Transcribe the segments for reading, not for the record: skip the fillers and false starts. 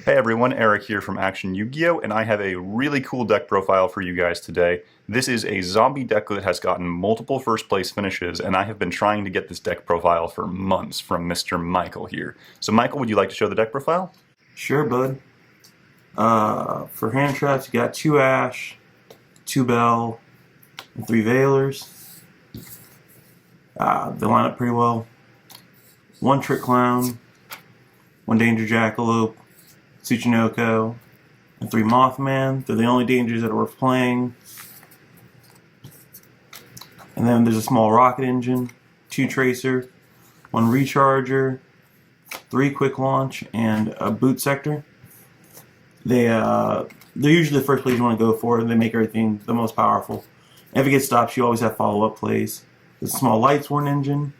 Hey everyone, Eric here from Action Yu-Gi-Oh! And I have a really cool deck profile for you guys today. This is a zombie deck that has gotten multiple first place finishes, and I have been trying to get this deck profile for months from Mr. Michael here. So Michael, would you like to show the deck profile? Sure, bud. For hand traps, you got 2 Ash, 2 Bell, and 3 Veilers. They line up pretty well. 1 Trick Clown, 1 Danger Jackalope, Tsuchinoko, and 3 Mothman. They're the only dangers that are worth playing. And then there's a small Rocket Engine, 2 Tracer, 1 Recharger, 3 Quick Launch, and a Boot Sector. They're usually the first plays you want to go for. They make everything the most powerful. And if it gets stopped, you always have follow-up plays. There's a small Lightsworn engine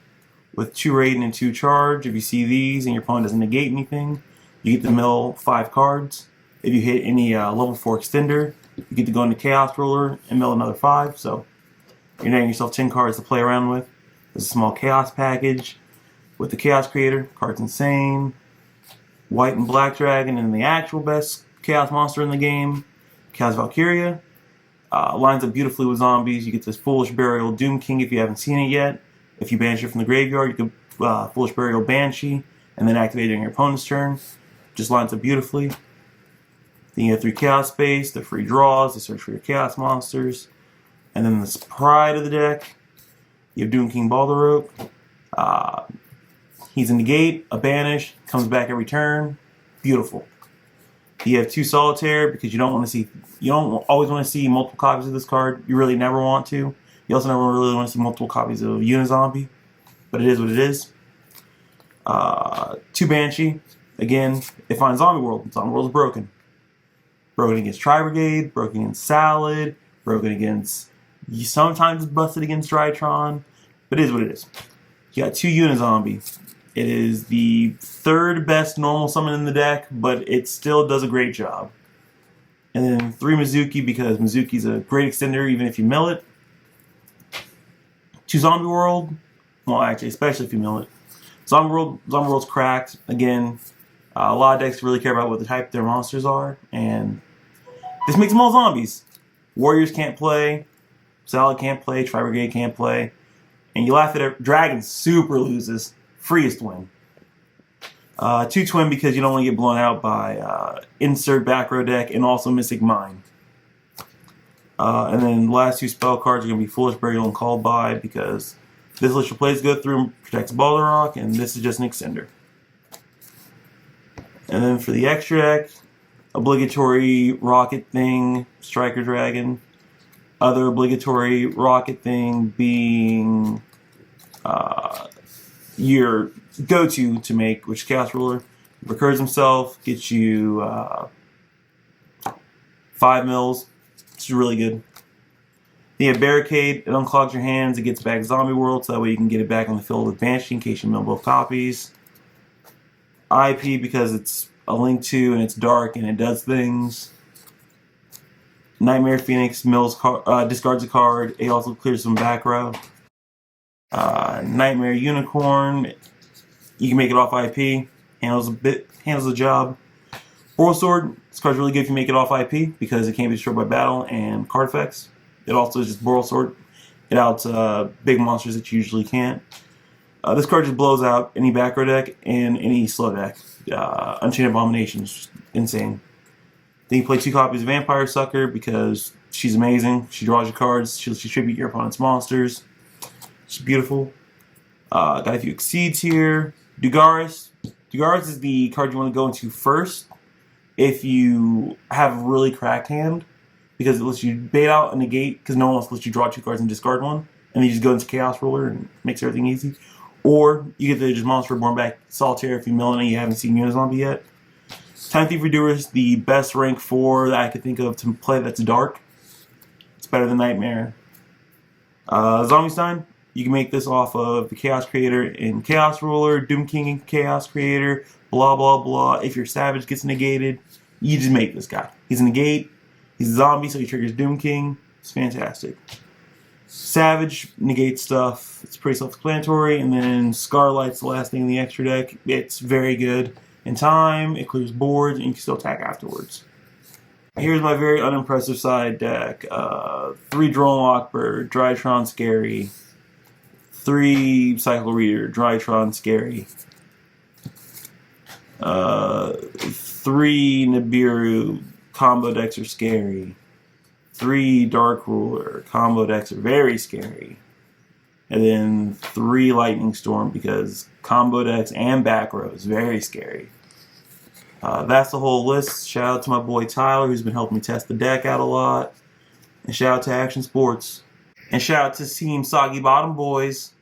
with 2 Raiden and 2 Charge. If you see these and your opponent doesn't negate anything, you get to mill 5 cards. If you hit any level 4 extender, you get to go into Chaos Ruler and mill another 5. So you're netting yourself 10 cards to play around with. There's a small Chaos package with the Chaos Creator, Cards Insane, White and Black Dragon, and the actual best Chaos monster in the game, Chaos Valkyria. Lines up beautifully with zombies. You get this Foolish Burial Doom King if you haven't seen it yet. If you banish it from the graveyard, you can Foolish Burial Banshee and then activate it during your opponent's turn. Just lines up beautifully. Then you have 3 Chaos Space, the free draws, they search for your Chaos monsters. And then the pride of the deck, you have Doom King Balderoke. He's a negate, a banish, comes back every turn. Beautiful. You have 2 Solitaire because you don't always want to see multiple copies of this card. You really never want to. You also never really want to see multiple copies of Unizombie, but it is what it is. 2 Banshee. Again, it finds Zombie World. Zombie World is broken. Broken against Tri-Brigade, broken against Salad, broken against... Sometimes it's busted against Drytron, but it is what it is. You got 2 Unizombie. It is the 3rd best normal summon in the deck, but it still does a great job. And then 3 Mizuki because Mizuki's a great extender even if you mill it. 2 Zombie World. Well, actually, especially if you mill it. Zombie World's cracked. Again, a lot of decks really care about what the type their monsters are, and this makes them all zombies. Warriors can't play. Salad can't play. Tri-Brigade can't play. And you laugh at it. Dragon super loses. Freest win. 2 Twin because you don't want to get blown out by insert back row deck and also Mystic Mine. And then the last 2 spell cards are going to be Foolish Burial and Called By because this lets your plays go through and protects Balderok, and this is just an extender. And then for the extra deck, obligatory Rocket Thing, Striker Dragon. Other obligatory Rocket Thing being your go-to to make, which is Chaos Ruler. Recurs himself, gets you 5 mils. It's really good. Then you have Barricade. It unclogs your hands. It gets back Zombie World, so that way you can get it back on the field with Banshee in case you mill both copies. IP because it's a link to and it's dark and it does things. Nightmare Phoenix discards a card. It also clears some back row. Nightmare Unicorn, you can make it off IP. Handles the job. Boral Sword, this card's really good if you make it off IP because it can't be destroyed by battle and card effects. It also is just Boral Sword. It outs big monsters that you usually can't. This card just blows out any back row deck and any slow deck. Unchained Abomination is just insane. Then you play 2 copies of Vampire Sucker because she's amazing. She draws your cards. She'll tribute your opponent's monsters. She's beautiful. Got a few Exceeds here. Dugaris. Dugaris is the card you want to go into first if you have a really cracked hand because it lets you bait out a negate because no one else lets you draw 2 cards and discard 1. And then you just go into Chaos Ruler and makes everything easy. Or you get the just Monster Reborn back Solitaire if you mill it and you haven't seen Unizombie yet. Time Thief Redoer is the best rank 4 that I could think of to play that's dark. It's better than Nightmare. Zombie Stein, you can make this off of the Chaos Creator in Chaos Ruler, Doom King in Chaos Creator, blah blah blah. If your Savage gets negated, you just make this guy. He's a negate, he's a zombie, so he triggers Doom King. It's fantastic. Savage negates stuff. It's pretty self-explanatory. And then Scarlight's the last thing in the extra deck. It's very good. in time, it clears boards, and you can still attack afterwards. Here's my very unimpressive side deck. 3 Drone Lockbird, Drytron Scary, 3 Cycle Reader, Drytron Scary, 3 Nibiru, Combo decks are scary, 3 Dark Ruler, Combo decks are very scary, and then 3 Lightning Storm because combo decks and back rows, very scary. That's the whole list. Shout out to my boy Tyler, who's been helping me test the deck out a lot. And shout out to Action Sports. And shout out to Team Soggy Bottom Boys.